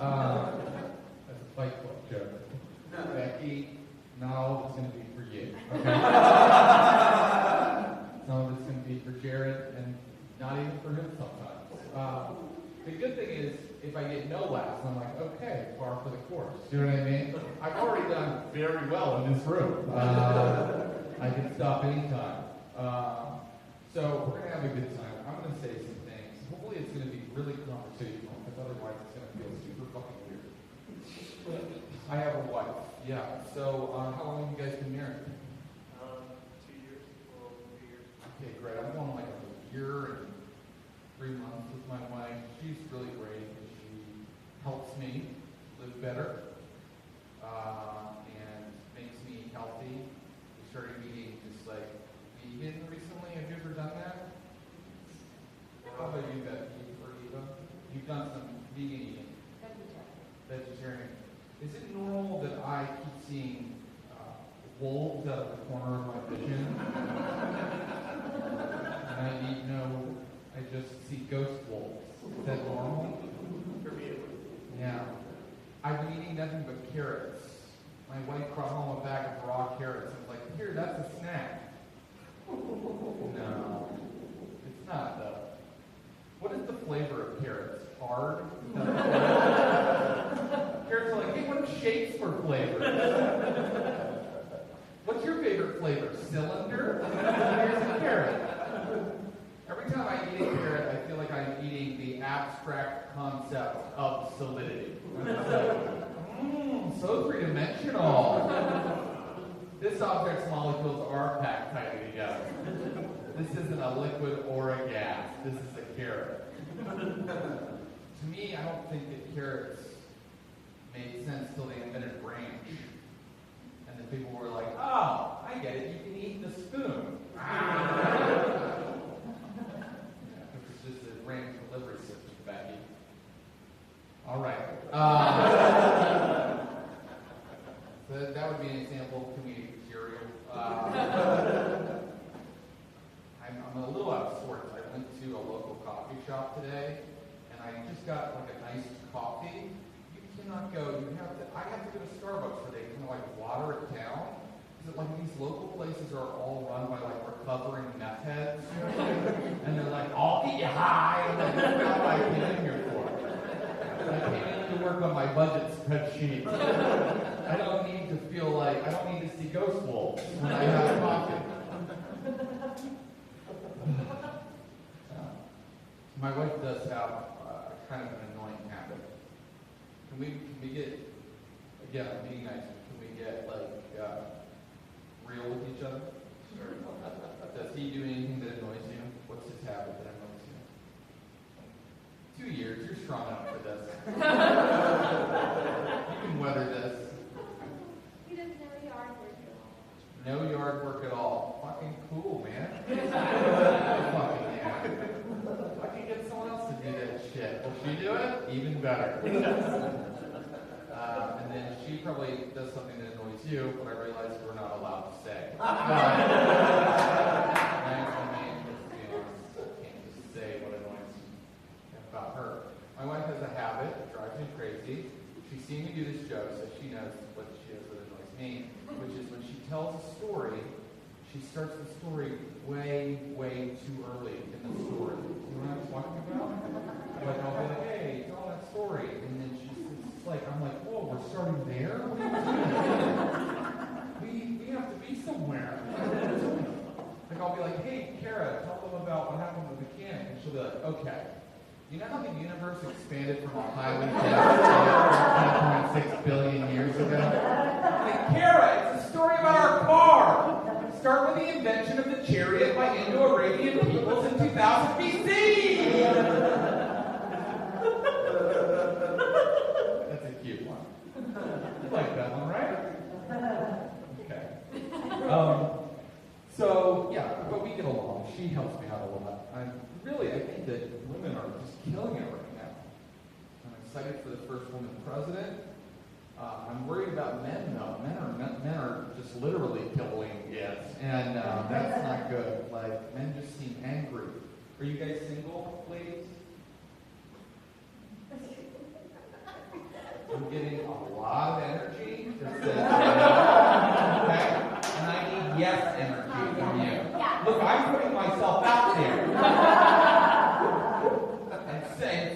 That's a Fight Club joke. Becky, not all of it's going to be for you. Okay? Some of it's going to be for Jared, and not even for him sometimes. The good thing is, if I get no laughs, I'm like, okay, par for the course. You know what I mean? I've already done very well in this room. I can stop anytime. So we're going to have a good time. I'm going to say some things. Hopefully it's going to be really conversational, because otherwise it's going to feel super fucking weird. I have a wife. Yeah. So how long have you guys been married? 2 years. Well, 3 years. Okay, great. I'm going like a year and 3 months with my wife. She's really great. She helps me live better and makes me healthy. We started eating just like vegan recently. Have you ever done that? How about you, Becky or Eva? You've done some vegan eating. Vegetarian. Is it normal that I keep seeing wolves out of the corner of my vision? And I just see ghost wolves. Is that normal? Yeah. I've been eating nothing but carrots. My wife brought home a bag of raw carrots and was like, here, that's a snack. No, it's not though. What is the flavor of carrots? Hard? Carrots are like, hey, what are shapes for flavors? What's your favorite flavor? Cylinder? Here's a carrot. Every time I eat a carrot, I feel like I'm eating the abstract concept of solidity. It's like, so three-dimensional. This object's molecules are packed tightly together. This isn't a liquid or a gas. This is a carrot. To me, I don't think that carrots made sense till they invented ranch. And the people were like, oh, I get it. You can eat the spoon. Which is just a ranch delivery system, Becky. All right. So that would be an example of community cereal. I'm a little out of sorts. I went to a local coffee shop today, and I just got like a nice coffee. You cannot go. I have to go to Starbucks where they kind of like water it down. Because like these local places are all run by like recovering meth heads, and they're like, I'll get you high. And like, that's not what I came in here for. I came in to work on my budget spreadsheet. I don't need to see ghost wolves when I have coffee. My wife does have kind of an annoying habit. Can we get, again, I'm being nice, can we get real with each other? Sure. Does he do anything that annoys you? What's his habit that annoys you? 2 years, you're strong enough for this. You can weather this. He does no yard work at all. No yard work at all. Fucking cool, man. Fucking yeah. If I can get someone else to do that shit, will she do it? Even better. And then she probably does something that annoys you, but I realize we're not allowed to say. I can't just say what annoys me about her. My wife has a habit that drives me crazy. She's seen me do this joke, so she knows what she does that annoys me, which is when she tells a story, she starts the story way, way too early in the story. You know what I'm talking about? Like, I'll be like, hey, tell that story. And then I'm like, whoa, we're starting there? What are you doing? We have to be somewhere. Like, I'll be like, hey, Kara, tell them about what happened with the mechanic. And she'll be like, okay. You know how the universe expanded from a highly dense 10.6 billion years ago? Like, Kara, it's a story about our car. Start with the invention of the chariot by Indo-Arabian peoples in 2000 BC. That's a cute one. You like that one, right? Okay. So, yeah, but we get along. She helps me out a lot. I think that women are just killing it right now. I'm excited for the first woman president. I'm worried about men, though. Men are just literally killing it, and that's not good. Like, men just seem angry. Are you guys single, ladies?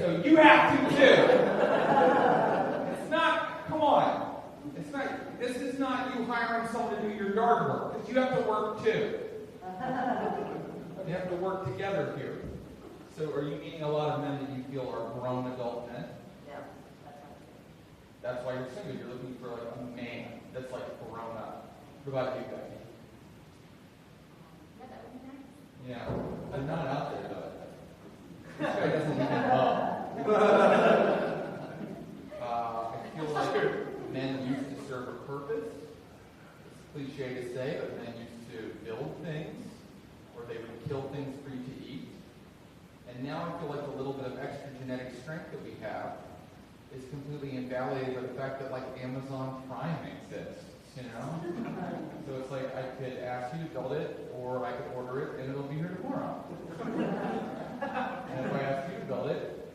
so you have to too. It's not, come on. It's not, this is not you hiring someone to do your yard work, because you have to work too. You have to work together here. So are you meeting a lot of men that you feel are grown adult men? Yeah, That's why you're single. You're looking for like a man that's like grown up. What about you, Becky? Yeah, that would be nice. Yeah, I'm not out there though. This guy doesn't even know. I feel like men used to serve a purpose. It's cliche to say, but men used to build things, or they would kill things for you to eat. And now I feel like the little bit of extra genetic strength that we have is completely invalidated by the fact that like Amazon Prime exists, you know? So it's like I could ask you to build it, or I could order it, and it'll be here tomorrow. And if I ask you to build it,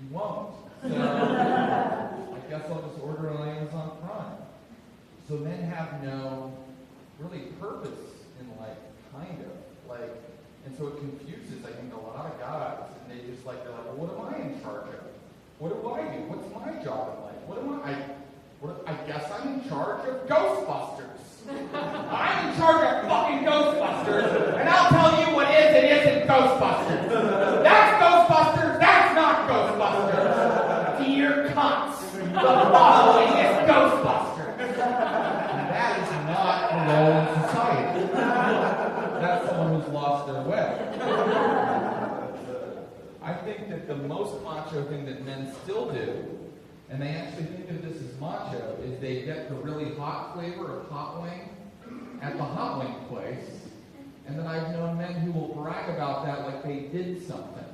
you won't. So I guess I'll just order it on Amazon Prime. So men have no really purpose in life, kind of. Like, and so it confuses, I think, a lot of guys. And they just like, they're like, well, what am I in charge of? What do I do? What's my job in life? I guess I'm in charge of Ghostbusters. I'm in charge of fucking Ghostbusters, and I'll tell you what is and isn't Ghostbusters. That's Ghostbusters, that's not Ghostbusters. Dear cunts, the following is Ghostbusters. And that is not a role in society. That's someone who's lost their way. I think that the most macho thing that men still do, and they actually think of this as macho, is they get the really hot flavor of hot wing at the hot wing place, and then I've known men who will brag about that like they did something.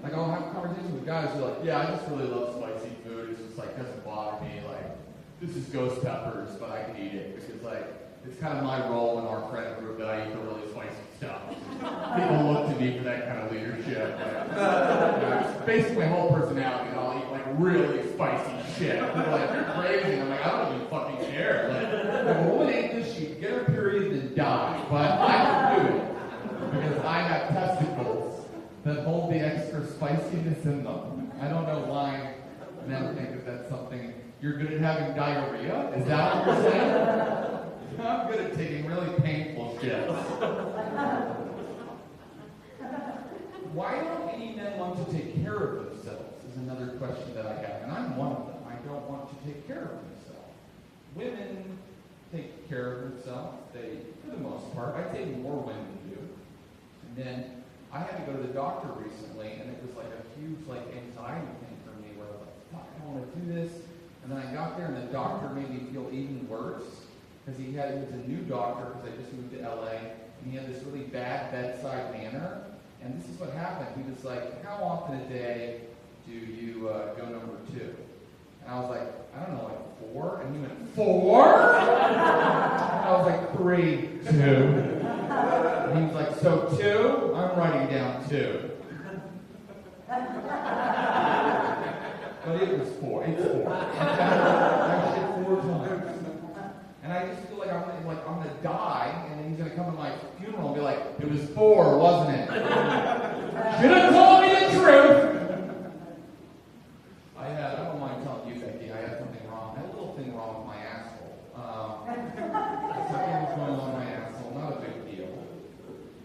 Like I'll have conversations with guys who are like, yeah, I just really love spicy food. It's just like doesn't bother me. Like this is ghost peppers, but I can eat it because like it's kind of my role in our friend group that I eat the really spicy stuff. People look to me for that kind of leadership. Like, basically, my whole personality, I'll eat like really spicy shit. People are like, you're crazy. And I'm like, I don't even fucking care. Like, if a woman ate this, she'd get her period and die. But I can do it because I have testicles that hold the extra spiciness in them. I don't know why men think that that's something. You're good at having diarrhea? Is that what you're saying? I'm good at taking really painful shits. Why don't any men want to take care of themselves is another question that I have. And I'm one of them. I don't want to take care of myself. Women take care of themselves. They, for the most part, I'd say more women do. And then I had to go to the doctor recently, and it was like a huge anxiety thing for me where I was like, fuck, I want to do this. And then I got there, and the doctor made me feel even worse. Because he was a new doctor, because I just moved to LA, and he had this really bad bedside manner. And this is what happened. He was like, how often a day do you go number 2? And I was like, I don't know, like 4? And he went, 4? And I was like, 3, 2. And he was like, so 2? I'm writing down 2. But it was 4. It's 4. I shit 4 times. And I just feel like I'm gonna die, and then he's gonna come to my funeral and be like, it was 4, wasn't it? Should have told me the truth! I don't mind telling you, Becky, I had something wrong. I had a little thing wrong with my asshole. Something was going on with my asshole, not a big deal.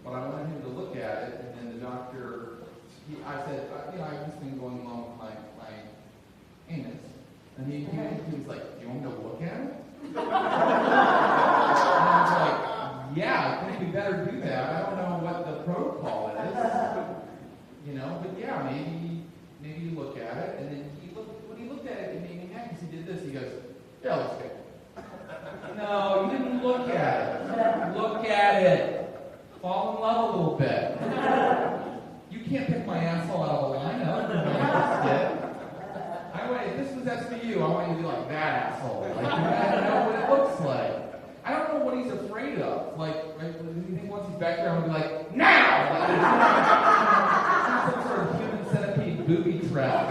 But I wanted him to look at it, and then the doctor, I said, I have this thing going on with my anus. And he was like, do you want me to look at it? And I was like, yeah, I think we better do that. I don't know what the protocol is. But yeah, maybe you look at it. And then when he looked at it, it made me mad because he did this. He goes, yeah, let's go. No, you didn't look at it. Look at it. Fall in love a little bit. You can't pick my asshole out of a lineup. If this was SVU, I want you to be like that asshole. Like, you gotta know what it looks like. I don't know what he's afraid of. Like do you think once he's back there, I'm gonna be like, now! Like, some sort of human centipede booby trap.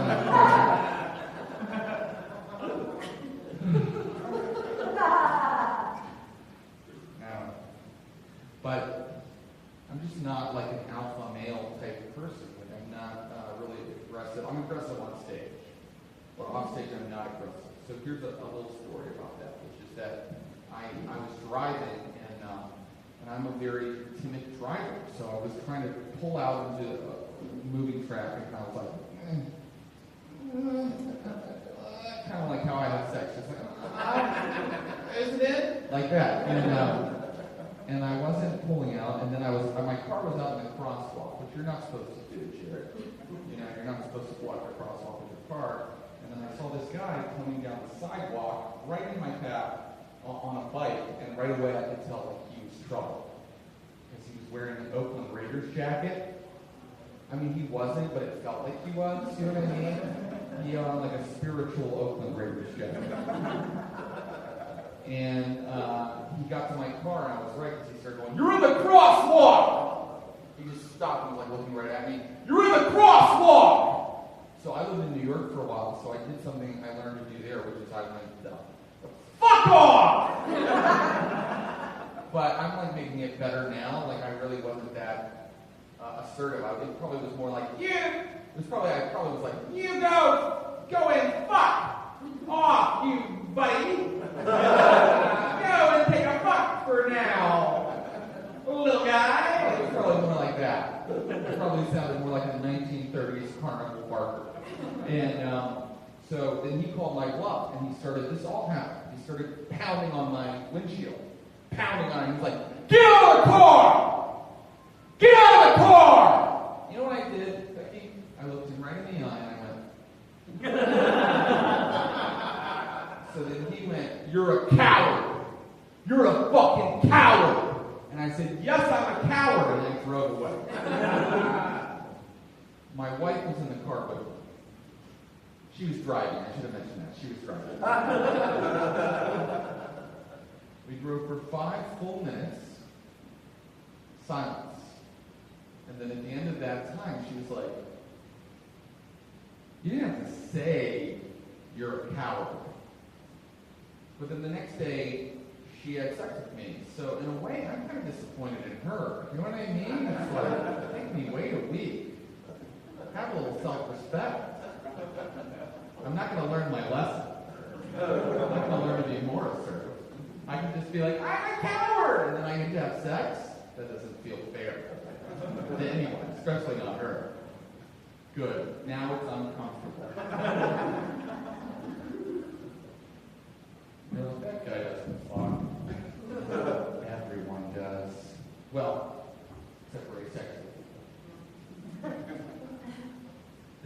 But I'm just not like an alpha male type person. Like I'm not really aggressive. I'm aggressive on stage, but off stage I'm not aggressive. So here's a little story about that, which is that I was driving, and I'm a very timid driver, so I was trying to pull out into moving traffic, and I was like, kind of like how I have sex, just like, isn't it? Like that, and I wasn't pulling out, and then my car was out in the crosswalk, which you're not supposed to do, Jared. You're not supposed to block the crosswalk with your car. And then I saw this guy coming down the sidewalk, right in my path, on a bike, and right away I could tell like he was trouble. Because he was wearing an Oakland Raiders jacket. I mean, he wasn't, but it felt like he was, you know what I mean? He had like a spiritual Oakland Raiders jacket. And he got to my car, and I was right, because he started going, "You're in the crosswalk!" He just stopped and was like looking right at me. "You're in the crosswalk!" So I lived in New York for a while, so I did something I learned to do there, which is I went, "Fuck off!" But I'm like making it better now. Like I really wasn't that assertive. It probably was more like, I probably was like, "You go and fuck off, you buddy. Go and take a fuck for now, little guy." It was probably more like that. It probably sounded more like a 1930s carnival barker. And so then he called my bluff, and this all happened. He started pounding on my windshield. Pounding on it. He was like, "Get out of the car! Get out of the car!" You know what I did, Becky? I looked him right in the eye, and I went, So then he went, "You're a coward. You're a fucking coward." And I said, "Yes, I'm a coward," and I drove away. My wife was in the car with me. She was driving. I should have mentioned that. She was driving. We drove for 5 full minutes. Silence. And then at the end of that time, she was like, "You didn't have to say you're a coward." But then the next day, she had sex with me. So in a way, I'm kind of disappointed in her. You know what I mean? It's like, make me wait a week. Have a little self-respect. I'm not going to learn my lesson. I'm not going to learn to be more assertive. I can just be like, "I'm a coward," and then I get to have sex. That doesn't feel fair to anyone, especially not her. Good. Now it's uncomfortable. No, that guy doesn't talk. Everyone does. Well, except for asexual.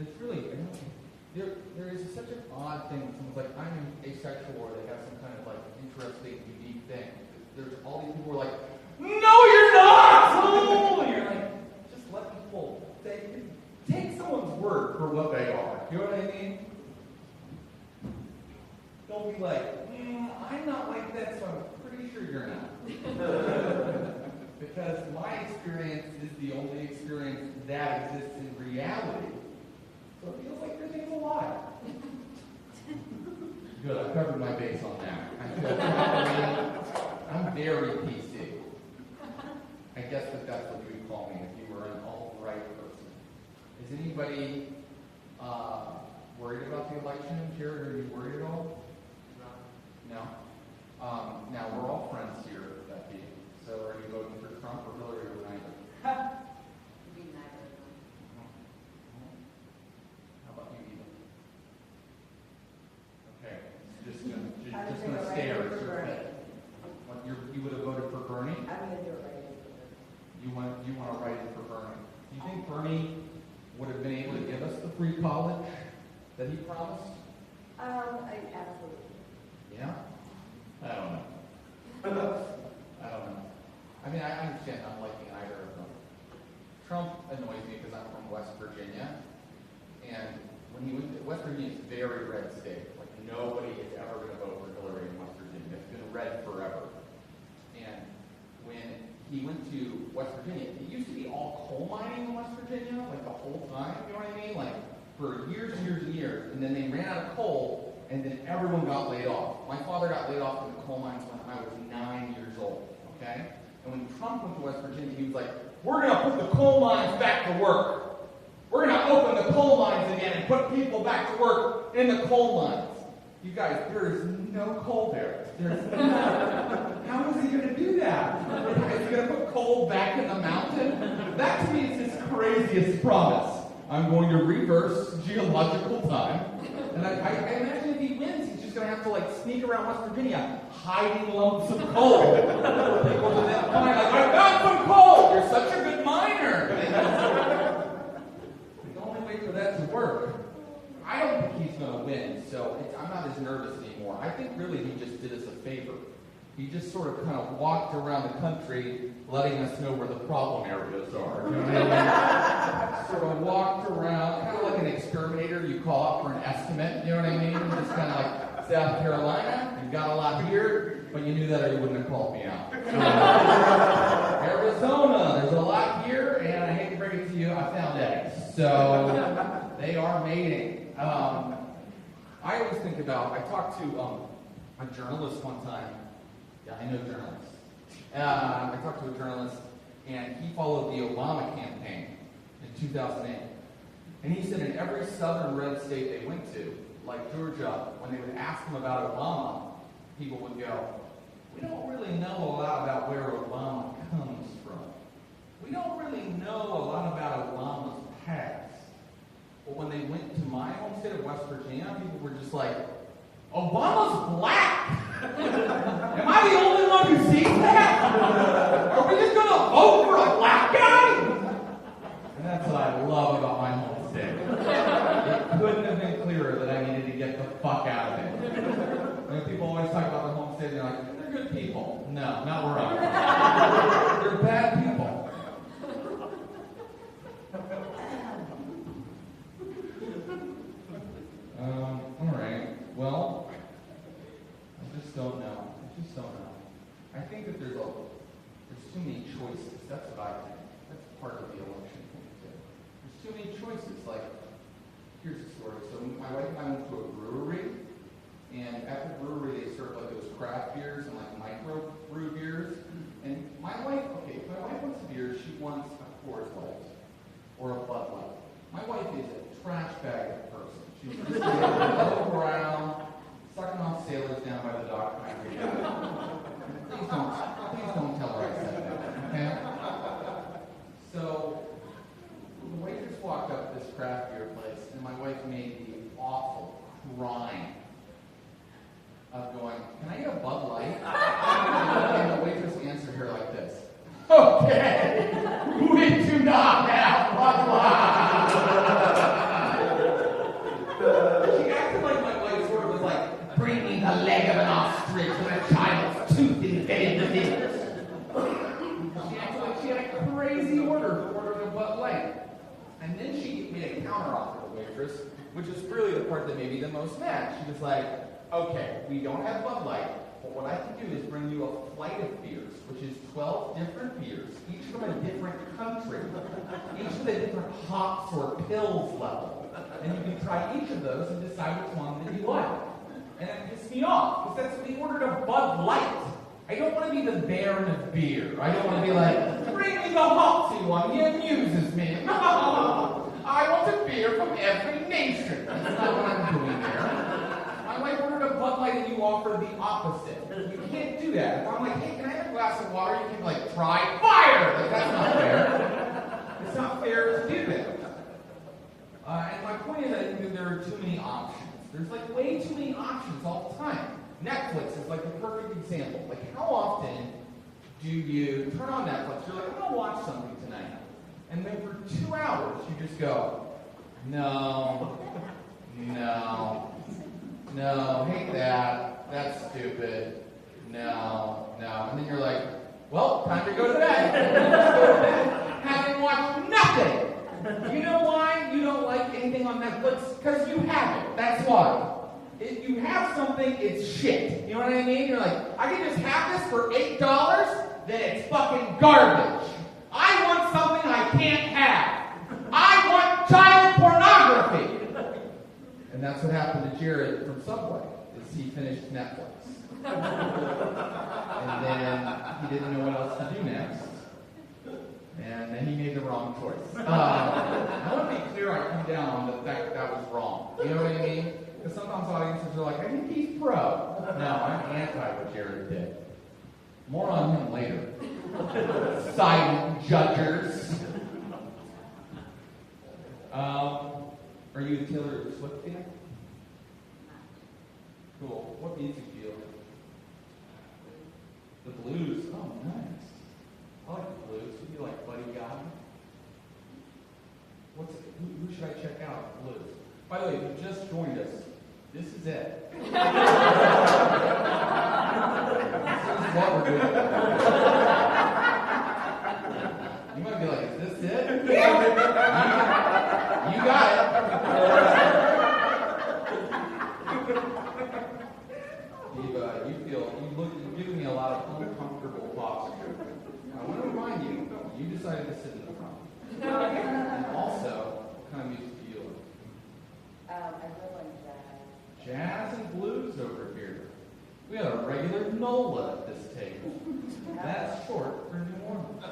It's really, there is such an odd thing when someone's like, "I'm asexual," or they have some kind of like interesting, unique thing. There's all these people who are like, "No, you're not!" And you're like, just let people take someone's word for what they are. You know what I mean? Don't be like, "I'm not like that, so I'm pretty sure you're not." Because my experience is the only experience that exists in reality. So it feels like everything's a lie. Good, I've covered my base on that. I feel I'm very PC. I guess that's what you would call me if you were an alt-right person. Is anybody worried about the election? Jared, are you worried at all? No? Now, we're all friends here, Becky. So are you voting for Trump or Hillary or neither? Neither. How about you, Eva? Okay, just gonna stare at your head. You would have voted for Bernie? I'm going to do it right. You want to write it for Bernie? Do you think Bernie would have been able to give us the free college that he promised? Absolutely. Yeah? I don't know. I don't know. I mean, I understand not liking either of them. Trump annoys me because I'm from West Virginia, and when he went to West Virginia, is a very red state. Like nobody is ever going to vote for Hillary in West Virginia. It's been red forever. And when he went to West Virginia, it used to be all coal mining in West Virginia, like the whole time. You know what I mean? Like for years and years and years. And then they ran out of coal, and then everyone got laid off. My father got laid off from the coal mines when I was 9 years old. Okay? And when Trump went to West Virginia, he was like, "We're going to put the coal mines back to work. We're going to open the coal mines again." again and put people back to work in the coal mines. You guys, there is no coal there. How is he going to do that? Is he going to put coal back in the mountain? That to me is his craziest promise. I'm going to reverse geological time. And I imagine if he wins, he's just going to have to like sneak around West Virginia, hiding lumps of coal. People to then find like, I found some coal! You're such a good miner! The only way for that to work. I don't think he's going to win, so I'm not as nervous anymore. I think really he just did us a favor. He just sort of kind of walked around the country letting us know where the problem areas are. You know what I mean? Sort of walked around, kind of like an exterminator you call up for an estimate, you know what I mean? Just kind of like, South Carolina, you've got a lot here, but you knew that or you wouldn't have called me out. Arizona, there's a lot here, and I hate to break it to you, I found eggs. So, they are mating. I always think about, I talked to a journalist one time. Yeah, I know journalists. I talked to a journalist, and he followed the Obama campaign in 2008. And he said in every southern red state they went to, like Georgia, when they would ask him about Obama, people would go, we don't really know a lot about where Obama comes from. We don't really know a lot about Obama's past. But when they went to my home state of West Virginia, people were just like, Obama's black! Am I the only one who sees that? Are we just going to vote for a black guy? And that's what I love about my home state. It couldn't have been clearer that I needed to get the fuck out of it. When people always talk about their home state, they're like, they're good people. No, not where I'm from. They're bad people. Alright, well, I just don't know. I think that there's too many choices. That's what I think. That's part of the election thing, too. There's too many choices. Like, here's the story. So my wife and I went to a brewery, and at the brewery they serve like those craft beers and like micro brew beers. And my wife wants a beer, she wants a Coors Light or a Bud Light. My wife is a trash bag of person. She's just going around, sucking off sailors down by the dock. Please don't tell her I said that, okay? So, the waitress walked up to this craft beer place, and my wife made the awful crime of going, can I get a Bud Light? And the waitress answered her like this, okay, we do not have Bud Light. She acted like my wife sort of was like, bring me the leg of an ostrich with a child's tooth embedded in it. She acted like she had a crazy order for ordering a Bud Light. And then she made a counteroffer to the waitress, which is really the part that made me the most mad. She was like, okay, we don't have Bud Light, but what I can do is bring you a flight of beers, which is 12 different beers, each from a different country, each with a different hops or pills level. And you can try each of those and decide which one that you like. And it pissed me off, because that's what we ordered, a Bud Light. I don't want to be the Baron of beer. I don't want to be like, bring me the hoppsy one, he amuses me. I want a beer from every nation. That's not what I'm doing there. My wife ordered a Bud Light and you offer the opposite. You can't do that. If I'm like, hey, can I have a glass of water? You can like, try fire! Like, that's not fair. It's not fair to do that. And my point is, I think that there are too many options. There's like way too many options all the time. Netflix is like the perfect example. Like, how often do you turn on Netflix? You're like, I'm going to watch something tonight. And then for 2 hours, you just go, no, hate that. That's stupid. No. And then you're like, well, time to go to bed. Let's go to bed. Having watched nothing. You know why you don't like anything on Netflix? Because you have it. That's why. If you have something, it's shit. You know what I mean? You're like, I can just have this for $8, then it's fucking garbage. I want something I can't have. I want child pornography. And that's what happened to Jared from Subway, is he finished Netflix. And then he didn't know what else to do next. And then he made the wrong choice. I want to be clear, I come down on the fact that was wrong. You know what I mean? Because sometimes audiences are like, I think he's pro. No, I'm anti what Jared did. More on him later. Silent judgers. Are you a Taylor Swift fan? Cool. What music do you like? The blues. Oh, nice. I like the blues. Who do you like, Buddy Guy? Who should I check out at the blues? By the way, if you just joined us, this is it. This is what we're doing. You might be like, is this it? You got it. You've given me a lot of uncomfortable posture. I want to remind you, you decided to sit in the front. And also, what kind of music do you like? I really like jazz. Jazz and blues over here. We have a regular NOLA at this table. That's short for New Orleans.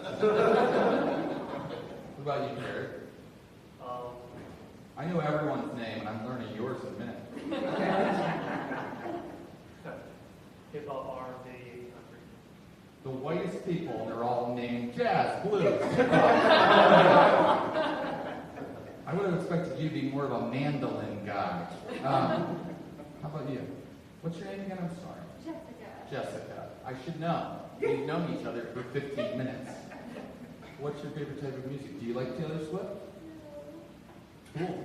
What about you, Jared? I know everyone's name, and I'm learning yours in a minute. Hip hop, R&B, country. The whitest people, and they're all named jazz, blues. I would have expected you to be more of a mandolin guy. How about you? What's your name again? I'm sorry. Jessica. Jessica. I should know. We've known each other for 15 minutes. What's your favorite type of music? Do you like Taylor Swift? No. Cool.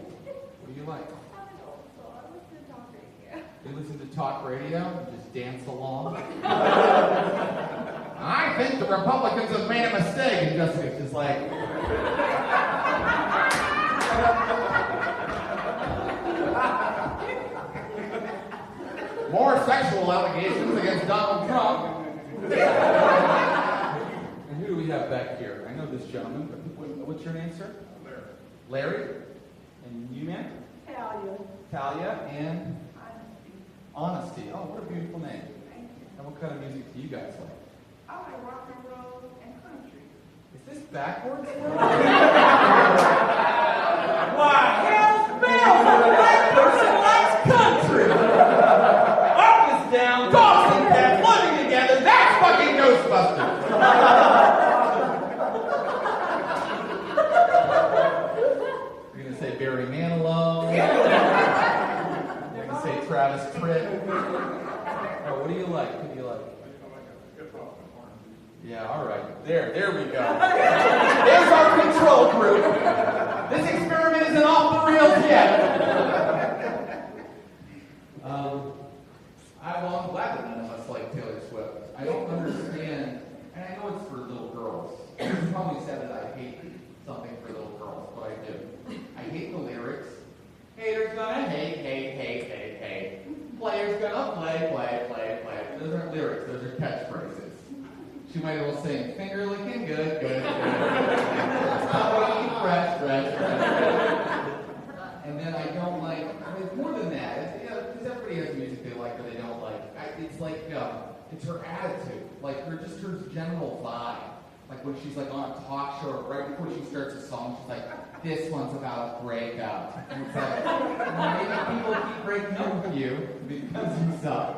What do you like? I'm an old soul. I listen to talk radio. You listen to talk radio and just dance along? I think the Republicans have made a mistake. And Jessica's just like... More sexual allegations against Donald Trump. And who do we have back here? I know this gentleman. What's your name, sir? Larry. Larry? And you, man? Talia. Talia and Honesty. Honesty. Oh, what a beautiful name. Thank you. And what kind of music do you guys like? I like rock and roll and country. Is this backwards? Why, hell's bells, a black person likes country! Up is down, dogs and cats living together, That's fucking Ghostbusters! You're gonna say Barry Manilow. You're gonna say Travis Tritt. Oh, what do you like? Who do you like? Yeah, all right. There we go. There's our control group. This experiment isn't off the rails yet. I'm glad that none of us like Taylor Swift. I don't understand, and I know it's for little girls. It's probably said that I hate something for little girls, but I do. I hate the lyrics. Haters gonna hate. Players gonna play. Those aren't lyrics, those are catchphrases. She might as well sing, finger licking good. Sweet, fresh. And then I don't like, more than that, because everybody has music they like or they don't like. It's like, it's her attitude, like her general vibe. Like when she's like on a talk show, right before she starts a song, she's like, this one's about a breakup. And it's like, well, maybe people keep breaking up with you because you suck.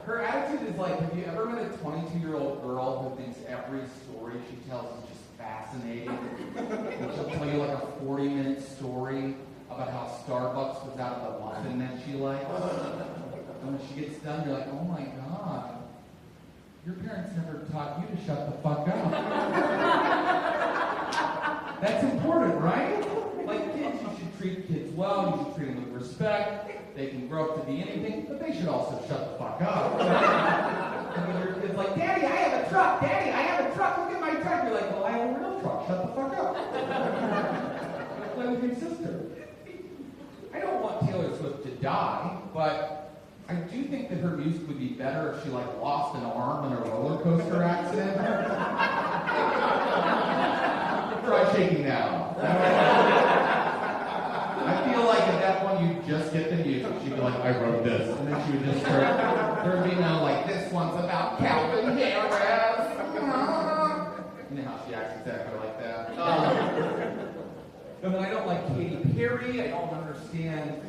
Her attitude is like, have you ever met a 22-year-old girl who thinks every story she tells is just fascinating? And she'll tell you like a 40-minute story about how Starbucks was out of the muffin that she likes. And when she gets done, you're like, oh my God. Your parents never taught you to shut the fuck up. That's important, right? Like kids, you should treat kids well, you should treat them with respect. They can grow up to be anything, but they should also shut the fuck up. And when your kid's like, Daddy, I have a truck! Daddy, I have a truck! Look at my truck! You're like, well, I have a real truck. Shut the fuck up. Play with your sister. I don't want Taylor Swift to die, but I do think that her music would be better if she lost an arm in a roller coaster accident. Try shaking that off. I feel like at that point you'd just get the music. She'd be like, I wrote this. And then she would just start, there would be no this one's about Calvin Harris. You know how she acts exactly like that. And then I don't like Katy Perry. I don't understand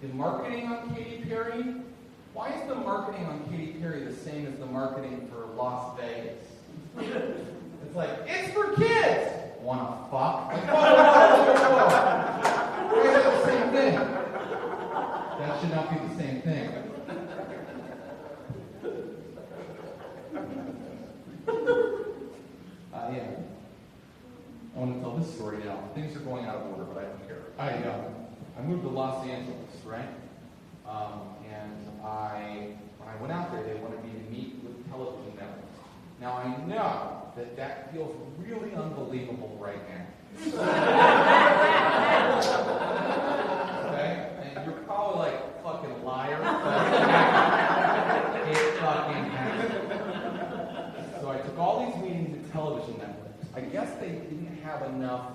the marketing on Katy Perry. Why is the marketing on Katy Perry the same as the marketing for Las Vegas? It's like, it's for kids! Wanna fuck? Like, whoa. Why is that the same thing? That should not be the same thing. Yeah. I want to tell this story now. Things are going out of order, but I don't care. I moved to Los Angeles, right? And when I went out there, they wanted me to meet with television networks. Now I know that feels really unbelievable right now. Okay? And you're probably like, fucking liar. It fucking happened. So I took all these meetings at television networks. I guess they didn't have enough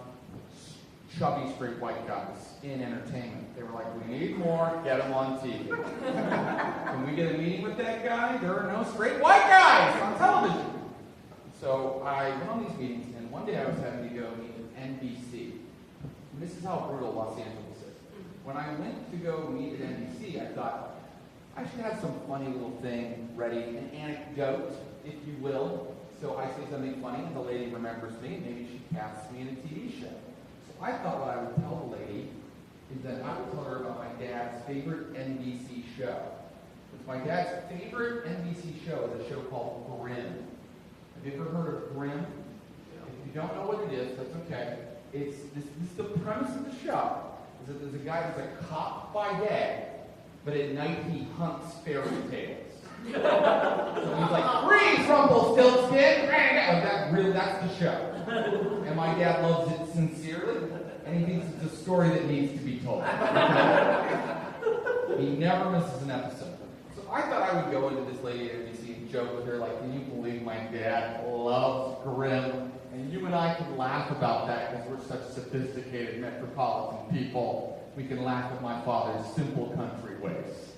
chubby straight white guys in entertainment. They were like, we need more, get them on TV. Can we get a meeting with that guy? There are no straight white guys on television. So I went on these meetings, and one day I was having to go meet with NBC. And this is how brutal Los Angeles is. When I went to go meet at NBC, I thought, I should have some funny little thing ready, an anecdote, if you will. So I say something funny, and the lady remembers me, and maybe she casts me in a TV show. So I thought what I would tell the lady is that I would tell her about my dad's favorite NBC show. It's my dad's favorite NBC show is a show called Grimm. Have you ever heard of Grimm? If you don't know what it is, that's okay. It's this is the premise of the show. Is that there's a guy who's a cop by day, but at night he hunts fairy tales. So he's like, freeze, Rumpelstiltskin! That's the show. And my dad loves it sincerely, and he thinks it's a story that needs to be told. He never misses an episode. So I thought I would go into this lady at NBC and joke with her, like, can you believe my dad loves Grimm? And you and I can laugh about that because we're such sophisticated metropolitan people. We can laugh at my father's simple country ways.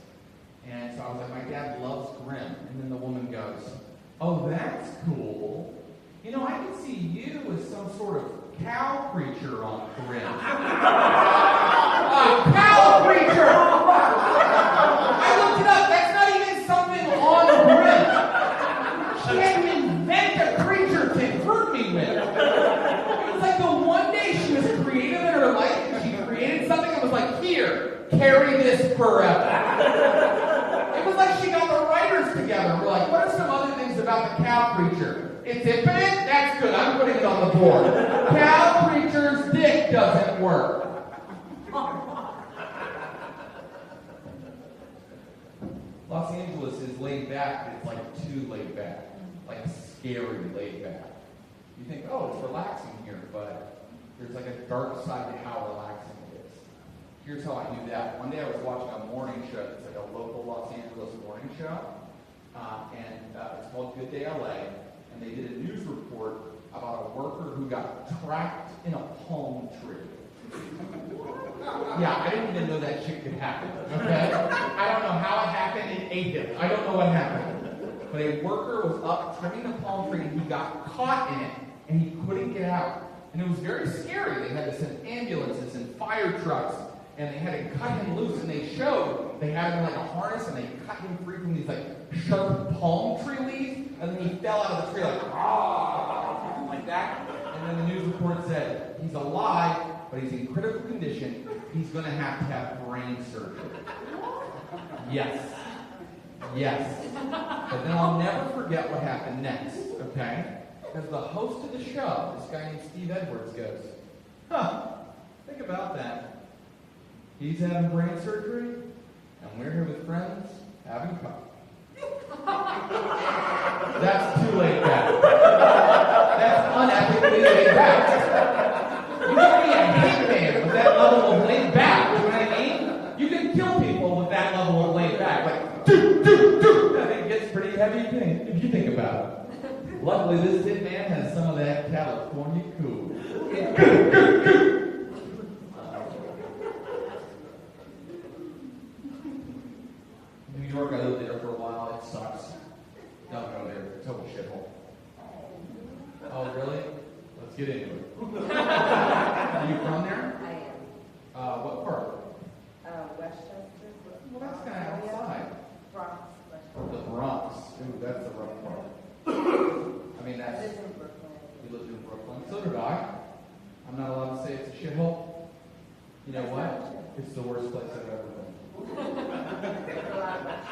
And so I was like, my dad loves Grimm. And then the woman goes, oh, that's cool. You know, I can see you as some sort of cow creature on Grimm. Cow creature! I looked it up. That's not even something on Grimm. She had to invent a creature to hurt me with. It was like the one day she was creative in her life and she created something and was like, here, carry this forever. It was like she got the writers together. We're like, what are some other things about the cow creature? It's infinite? That's good. I'm putting it on the board. Cow creature's dick doesn't work. Los Angeles is laid back, but it's like too laid back. Like scary laid back. You think, oh, it's relaxing here, but there's like a dark side to how relaxing it is. Here's how I knew that. One day I was watching a morning show. It's like a local Los Angeles morning show. It's called Good Day LA. And they did a news report about a worker who got trapped in a palm tree. Yeah, I didn't even know that shit could happen, okay? I don't know how it happened in Egypt. I don't know what happened. But a worker was up trimming the palm tree and he got caught in it and he couldn't get out. And it was very scary. They had to send ambulances and fire trucks and they had to cut him loose, and they showed they had him in like a harness and they cut him free from these like sharp palm tree leaves, and then he fell out of the tree like that. And then the news report said he's alive, but he's in critical condition. He's going to have brain surgery. Yes. But then I'll never forget what happened next, okay? Because the host of the show, this guy named Steve Edwards, goes, think about that. He's having brain surgery, and we're here with friends having coffee. That's too laid back. That's unethically laid back. You can be a hitman with that level of laid back, you know what I mean? You can kill people with that level of laid back. Like, do. I think it gets pretty heavy if you think about it. Luckily, this hitman has some of that California cool. New York, I lived there for a while. It sucks. Don't go there. Total shithole. Oh, really? You know what? It's the worst place I've ever been.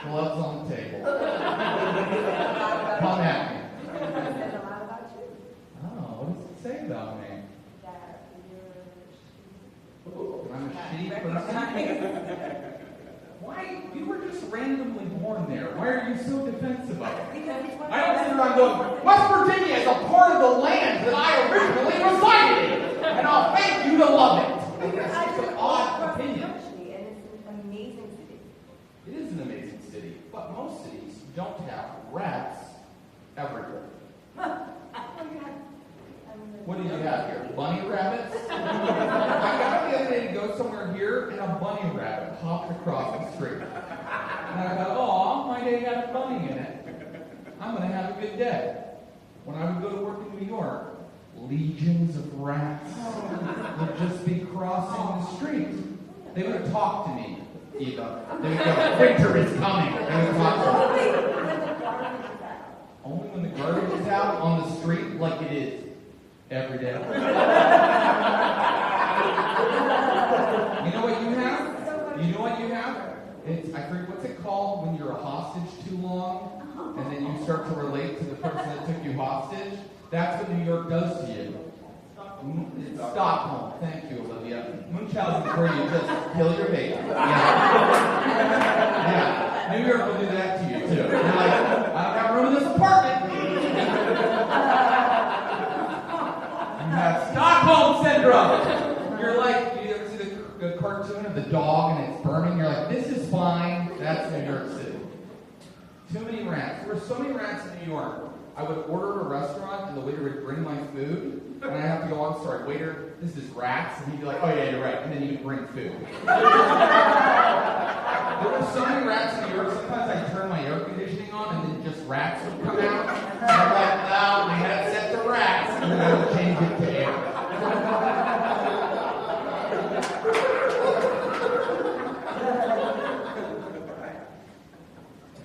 Gloves on the table. Come at me. It says a lot about you. Oh, what does it say about me? That I'm a shitty person? Why? You were just randomly born there. Why are you so defensive of it? because it's one I don't sit around going, West Virginia is a part of the land that I originally resided in, and I'll thank you to love it. It's I just grew an up odd across the opinion. country, and it's an amazing city. It is an amazing city, but most cities don't have rats everywhere. What do you have here? Bunny rabbits? I got the other day to go somewhere here, and a bunny rabbit hopped across the street. And I thought, oh, my day had a bunny in it. I'm going to have a good day. When I would go to work in New York, legions of rats would just be crossing the street. They would talk to me, Eva. They would go, winter is coming. They would talk to me. Only when the garbage is out on the street, like it is every day. You know what you have? You know what you have? It's, I forget, what's it called when you're a hostage too long, and then you start to relate to the person that took you hostage? That's what New York does to you. It's Stockholm. Thank you, Olivia. Munchausen is where you just kill your baby. Yeah. Yeah. New York will do that to you, too. You're like, I don't got room in this apartment. You have Stockholm Syndrome. You're like, you ever see the cartoon of the dog and it's burning? You're like, this is fine. That's New York City. Too many rats. There were so many rats in New York. I would order at a restaurant and the waiter would bring my food. And I have to go, I'm sorry, waiter, this is rats. And he'd be like, oh yeah, you're right. And then he would bring food. There were so many rats in New York. Sometimes I'd turn my air conditioning on and then just rats would come out. And I'm like, no, we had it set to rats. And then I would change it to air.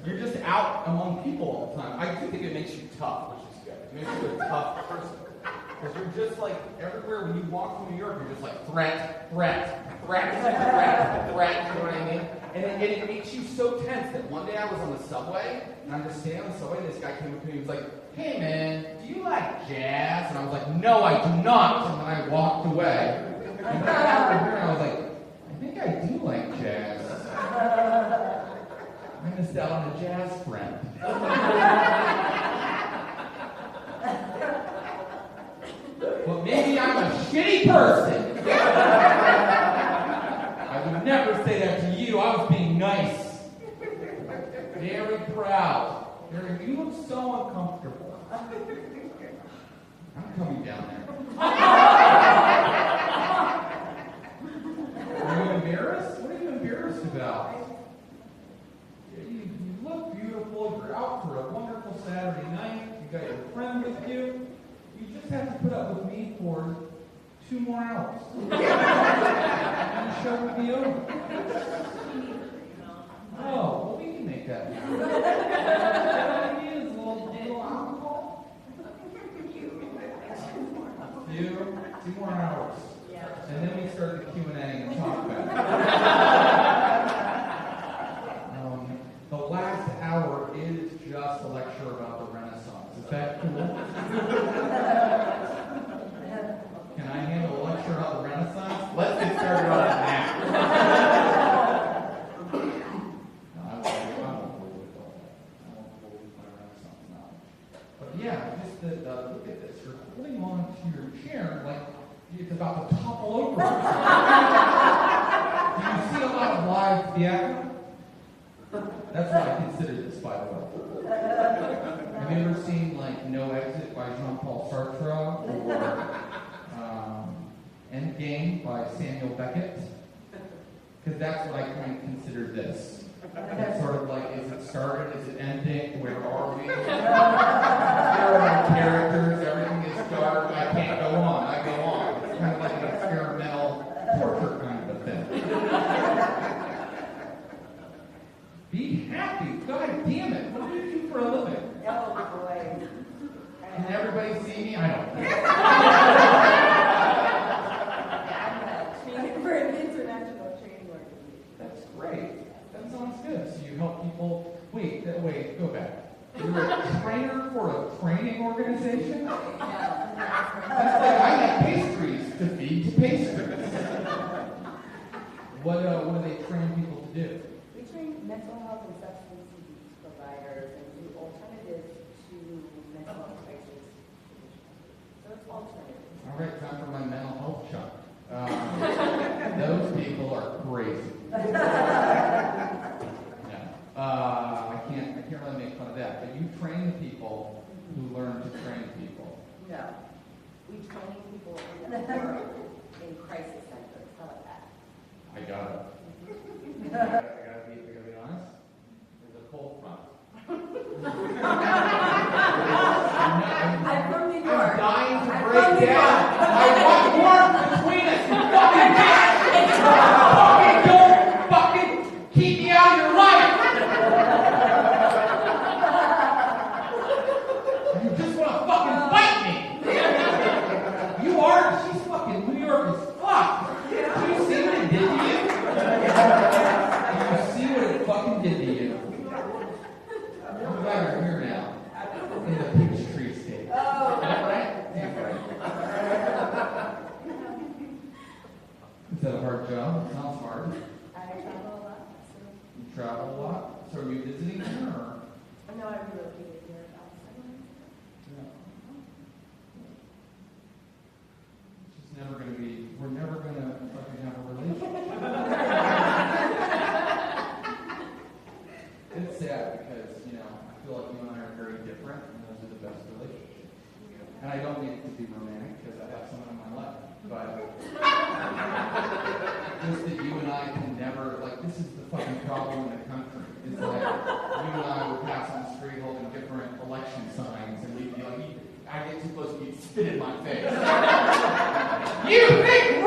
You're just out among people all the time. I do think it makes you tough, which is good. It makes you a tough person. Because you're just like, everywhere when you walk through New York, you're just like, threat, threat, threat, threat, threat, you know what I mean? And it makes you so tense that one day I was on the subway, and I'm just standing on the subway, and this guy came up to me and was like, hey man, do you like jazz? And I was like, no, I do not. And then I walked away. And then after here, I was like, I think I do like jazz. I missed out on a jazz friend. Well, maybe I'm a shitty person. I would never say that to you. I was being nice. Very proud. You look so uncomfortable. I'm coming down there. Are you embarrassed? What are you embarrassed about? You look beautiful. You're out for a wonderful Saturday night. You got your friend with you. You just have to put up with me for 2 more hours. And the show will be over. Oh, well, we can make that happen. That idea is a little alcohol. Two more hours. And then we start the Q&A and talk about it. The last hour is just a lecture about the Renaissance. Is that cool? Can I handle a lecture about the Renaissance? Let's get started on it now. No, I won't bore with all that. I won't bore with my Renaissance knowledge. But yeah, just look at this. You're holding on to your chair like it's about to topple over. Do you see a lot of live theater? That's what I consider this, by the way. Have you ever seen, like, No Exit by Jean-Paul Sartre or Endgame by Samuel Beckett? Because that's what I kind of consider this. It's sort of like, is it started? Is it ending? Where are we? Here are our characters. Everything is dark. I can't go on. I go on. It's kind of like an experimental torture kind of a thing. Be happy. God damn it. What do you do for a living? Oh, boy. Can everybody see me? I don't know. I'm training for an interview. great. That sounds good. So you help people. Wait, go back. You're a trainer for a training organization? That's like I have pastries to feed to pastries. What do they train people to do? We train mental health and substance abuse providers and do alternatives to mental health crisis. So it's alternatives. All right, time for my mental health chunk. Those people are crazy. I can't really make fun of that. But you train the people who learn to train people. No. We train people in crisis centers. How about that? I got it. I gotta be honest. There's a cold front. I'm from New York. I'm dying to I'm break from New down. York. I want warmth between us. You fucking bitch! Fucking don't fucking keep me out of your life. You just want to fucking fight me. You are. She's fucking New York as fuck. Do you see what it did to you? Do you see what it fucking did to you? I'm glad you're here now. In the Peachtree State. Oh. Right? Yeah, right. Is that a hard job? It sounds hard. I travel a lot. You travel a lot? So are you visiting here or? No, I relocated here about 7 months ago. Yeah. It's just never gonna be, we're never gonna fucking have a relationship. It's sad because, I feel like you and I are very different and those are the best relationships. And I don't need it to be romantic because I have someone in my life. But just that you and I can never, this is the fucking problem in the country. It's like, you and I would pass on the street holding different election signs and we'd be like, I get too close, you'd spit in my face. You think